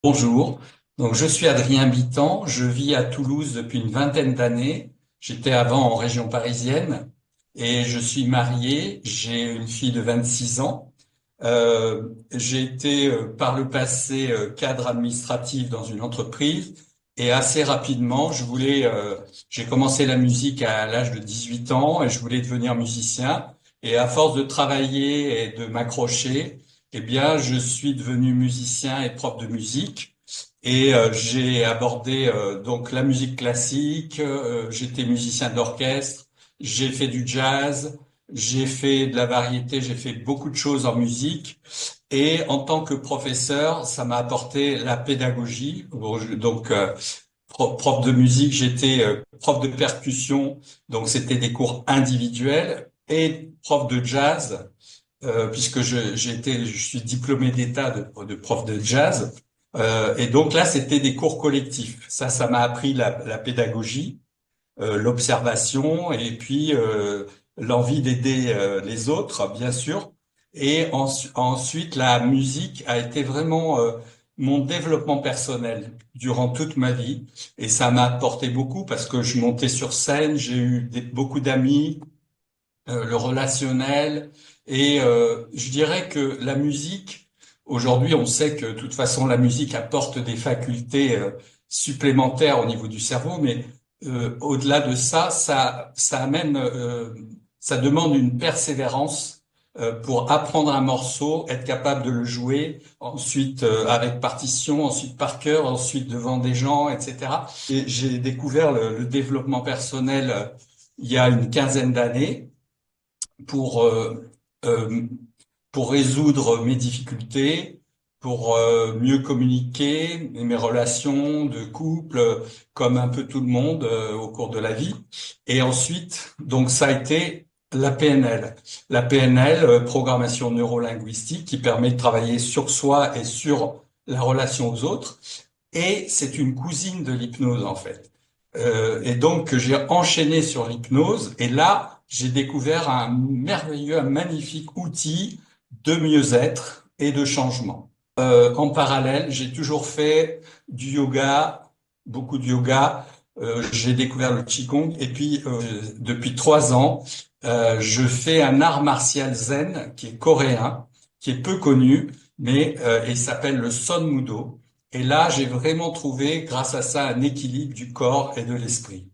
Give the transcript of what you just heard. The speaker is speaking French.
Bonjour, donc je suis Adrien Bitan, je vis à Toulouse depuis une vingtaine d'années. J'étais avant en région parisienne et je suis marié, j'ai une fille de 26 ans. J'ai été par le passé cadre administratif dans une entreprise et assez rapidement, j'ai commencé la musique à l'âge de 18 ans et je voulais devenir musicien. Et à force de travailler et de m'accrocher, eh bien, je suis devenu musicien et prof de musique. Et j'ai abordé donc la musique classique. J'étais musicien d'orchestre. J'ai fait du jazz. J'ai fait de la variété. J'ai fait beaucoup de choses en musique. Et en tant que professeur, ça m'a apporté la pédagogie. Bon, donc prof de musique, j'étais prof de percussion. Donc c'était des cours individuels et prof de jazz puisque je suis diplômé d'État de prof de jazz. Et donc là, c'était des cours collectifs. Ça m'a appris la pédagogie, l'observation et puis l'envie d'aider les autres, bien sûr. Et ensuite, la musique a été vraiment mon développement personnel durant toute ma vie. Et ça m'a apporté beaucoup parce que je montais sur scène, j'ai eu beaucoup d'amis, le relationnel. Et je dirais que la musique, aujourd'hui, on sait que de toute façon, la musique apporte des facultés supplémentaires au niveau du cerveau, mais au-delà de ça, ça demande une persévérance pour apprendre un morceau, être capable de le jouer, ensuite avec partition, ensuite par cœur, ensuite devant des gens, etc. Et j'ai découvert le développement personnel il y a une quinzaine d'années pour euh, euh, pour résoudre mes difficultés, pour mieux communiquer mes relations de couple, comme un peu tout le monde au cours de la vie. Et ensuite, donc ça a été la PNL. La PNL, programmation neurolinguistique, qui permet de travailler sur soi et sur la relation aux autres. Et c'est une cousine de l'hypnose en fait. Et donc j'ai enchaîné sur l'hypnose et là j'ai découvert un merveilleux, un magnifique outil de mieux-être et de changement. En parallèle, j'ai toujours fait du yoga, beaucoup de yoga. J'ai découvert le Qigong et puis depuis 3 ans, je fais un art martial zen qui est coréen, qui est peu connu, mais il s'appelle le Son Mudo. Et là, j'ai vraiment trouvé, grâce à ça, un équilibre du corps et de l'esprit.